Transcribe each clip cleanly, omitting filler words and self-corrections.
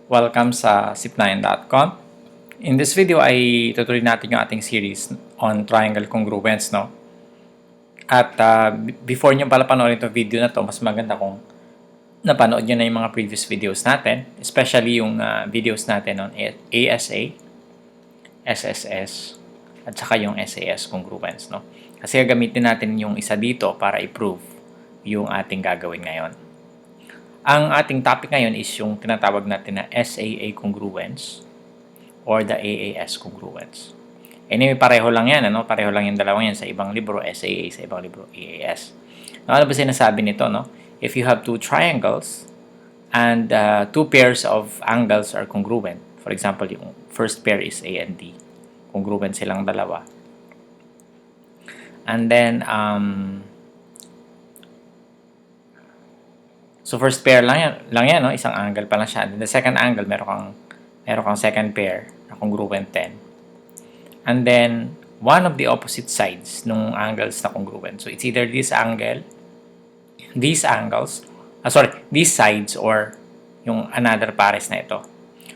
Welcome sa zip9.com. In this video ay tutuloy natin yung ating series on triangle congruence, no? At before nyo pala panoorin itong video na to, mas maganda kung napanood nyo na yung mga previous videos natin, especially yung videos natin on ASA, SSS, at saka yung SAS Congruence, no? Kasi gagamitin natin yung isa dito para i-prove yung ating gagawin ngayon. Ang ating topic ngayon is yung tinatawag natin na SAA Congruence or the AAS Congruence. Anyway, pareho lang yan, ano? Pareho lang yung dalawang yan sa ibang libro, SAA, sa ibang libro, AAS. Ano ba sinasabi nito, no? If you have two triangles and two pairs of angles are congruent, for example, yung first pair is A and D, congruent silang dalawa. And then, so first pair lang yan, no? Isang angle pa lang siya. And the second angle, meron kang second pair na congruent 10. And then, one of the opposite sides nung angles na congruent. So, it's either this angle, these sides, or yung another pares na ito.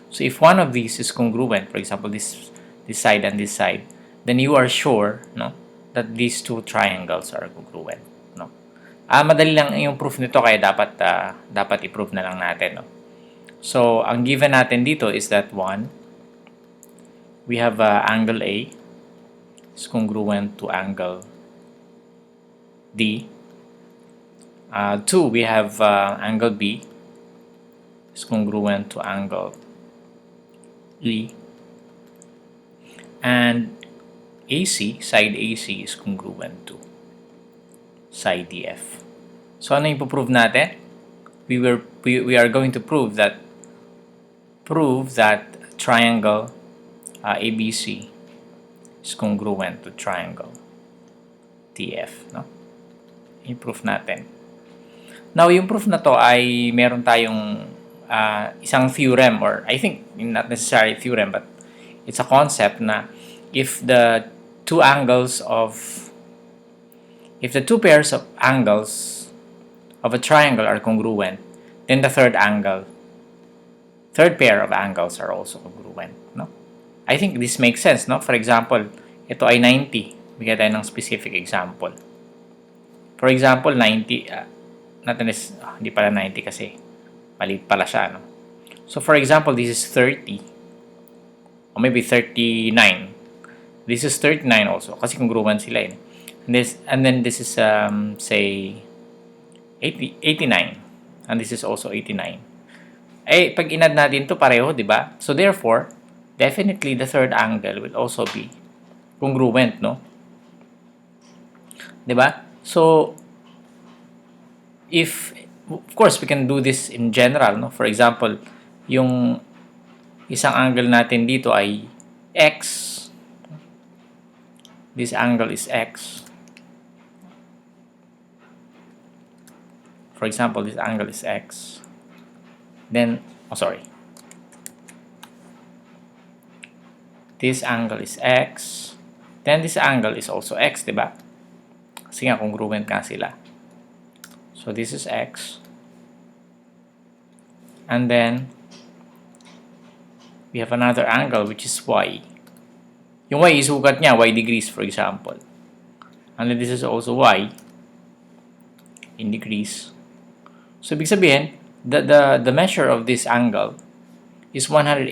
So, if one of these is congruent, for example, this side and this side, then you are sure, no, that these two triangles are congruent, no? Madali lang yung proof nito, kaya dapat i-prove na lang natin, no? So, ang given natin dito is that one, we have angle A is congruent to angle D. 2, we have angle B is congruent to angle E. And AC, side AC is congruent to side DF. So, ano yung prove natin? We are going to prove that triangle ABC is congruent to triangle TF, no? Yung proof natin. Now, yung proof na to ay meron tayong isang theorem, or I think not necessarily theorem, but it's a concept na if the two pairs of angles of a triangle are congruent, then the third pair of angles are also congruent, no? I think this makes sense, no? For example, ito ay 90. Bigyan tayo ng specific example. For example, 90, hindi pala 90 kasi maliit pala siya, no? So, for example, this is 30. Or maybe 39. This is 39 also, kasi congruent sila, eh. And then this is, say, 89. And this is also 89. Eh, pag inad natin to pareho, di ba? So, therefore, definitely the third angle will also be congruent, no? Diba? So, of course, we can do this in general, no? For example, yung isang angle natin dito ay X. This angle is X. For example, this angle is X. Then, this angle is X. Then this angle is also X, diba? Kasi nga, congruent nga sila. So, this is X. And then, we have another angle, which is Y. Yung Y, isukat niya, Y degrees, for example. And then this is also Y in degrees. So, ibig sabihin, the measure of this angle is 180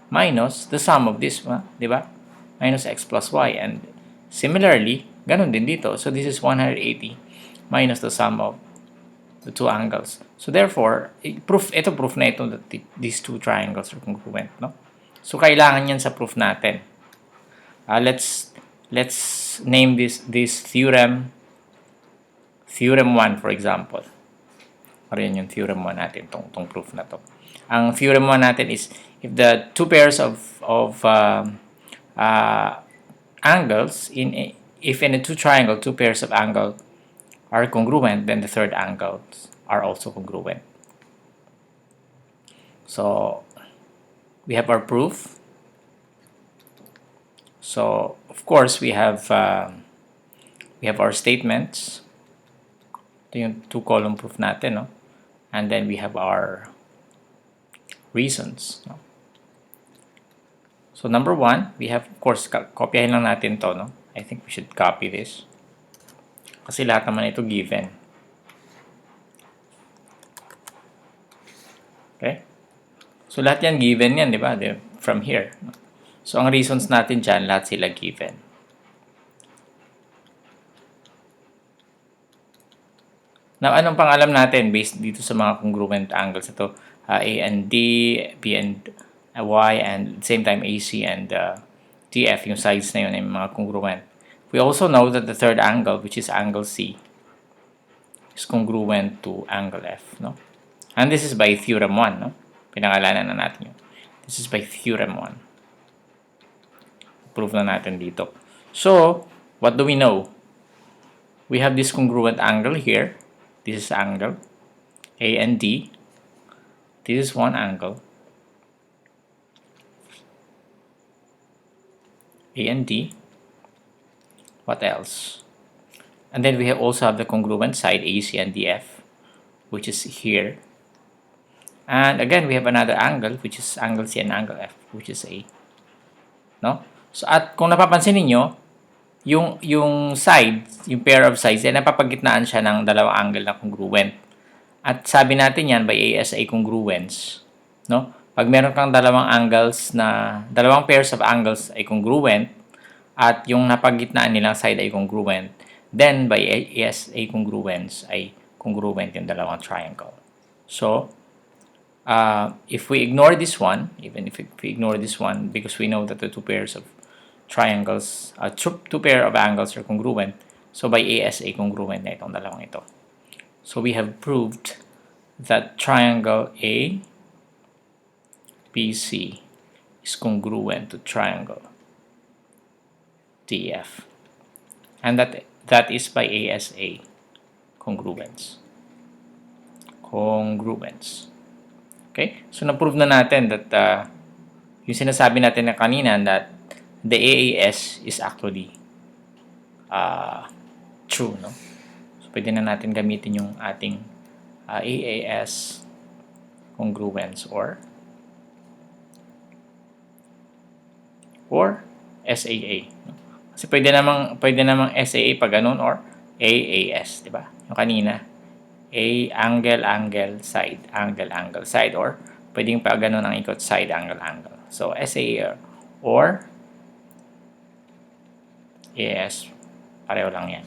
minus the sum of this, di ba? Minus x plus y. And similarly, ganun din dito. So, this is 180 minus the sum of the two angles. So, therefore, proof na ito that these two triangles are congruent, no? So, kailangan yan sa proof natin. Let's name this theorem 1, for example. Or yun yung theorem 1 natin, tong proof na to. Ang theorem 1 natin is if the two pairs of angles if in a two pairs of angles are congruent, then the third angles are also congruent. So we have our proof. So of course we have our statements. Ito yung two-column proof natin, no? And then we have our reasons. No? So number 1, we have, of course, kopyahin lang natin to. No? I think we should copy this. Kasi lahat naman ito given. Okay? So lahat yan given yan, di ba? From here. So ang reasons natin dyan, lahat sila given. Now, anong pangalam natin based dito sa mga congruent angles ito? A and D, B and Y, and same time AC and TF, yung sides na yun ay mga congruent. We also know that the third angle, which is angle C, is congruent to angle F. No? And this is by theorem 1. No? Pinangalanan na natin yun. This is by theorem 1. Prove na natin dito. So, what do we know? We have this congruent angle here. This is angle A and D. This is one angle A and D. What else? And then we also have the congruent side AC and DF, which is here. And again, we have another angle, which is angle C and angle F, which is A. No? So, at kung napapansin niyo, yung sides, yung pair of sides, ay napapagitnaan siya ng dalawang angle na congruent. At sabi natin yan by ASA congruence. No? Pag meron kang dalawang pairs of angles ay congruent, at yung napagitnaan nilang side ay congruent, then by ASA congruence ay congruent yung dalawang triangle. So, if we ignore this one, even if we ignore this one, because we know that the two pairs of triangles, two pair of angles are congruent, so by ASA congruent na itong dalawang ito. So we have proved that triangle ABC is congruent to triangle DF, and that is by ASA congruence. Okay? So na-prove na natin that yung sinasabi natin na kanina that the AAS is actually true, no? So, pwede na natin gamitin yung ating AAS congruence or SAA. No? Kasi pwede namang SAA pag ganun or AAS, di ba? Yung kanina, angle, side, or pwedeng pa ganun ang ikot, side, angle. So, SAA or AAS, pareho lang yan.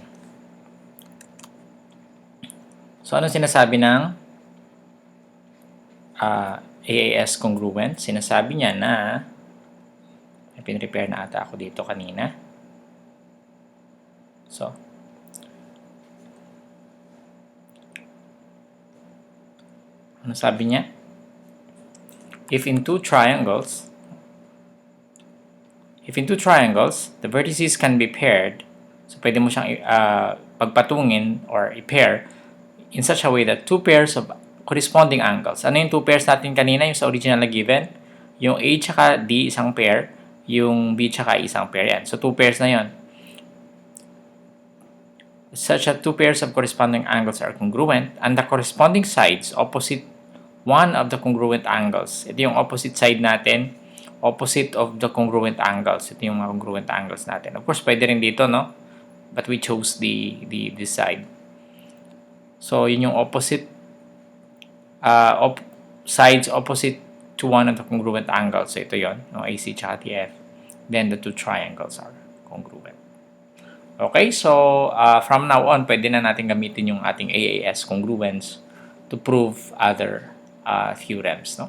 So, ano sinasabi ng AAS congruent? Sinasabi niya na, may pinrepair na ata ako dito kanina. So, ano sabi niya? If in two triangles, the vertices can be paired, so pwede mo siyang pagpatungin or i-pair in such a way that two pairs of corresponding angles. Ano yung two pairs natin kanina, yung sa original na given? Yung A tsaka D, isang pair. Yung B tsaka isang pair. Yan. So, two pairs na yon. Such that two pairs of corresponding angles are congruent and the corresponding sides opposite one of the congruent angles. Ito yung opposite side natin. Opposite of the congruent angles. Ito yung mga congruent angles natin. Of course, pwede rin dito, no? But we chose this side. So, yun yung opposite sides opposite to one of the congruent angles. So, ito yun, no? AC tsaka TF. Then, the two triangles are congruent. Okay, so from now on, pwede na natin gamitin yung ating AAS congruence to prove other theorems, no?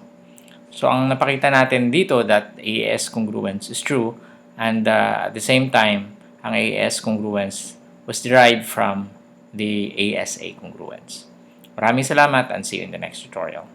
So, ang napakita natin dito that AAS congruence is true and at the same time, ang AAS congruence was derived from the ASA congruence. Maraming salamat and see you in the next tutorial.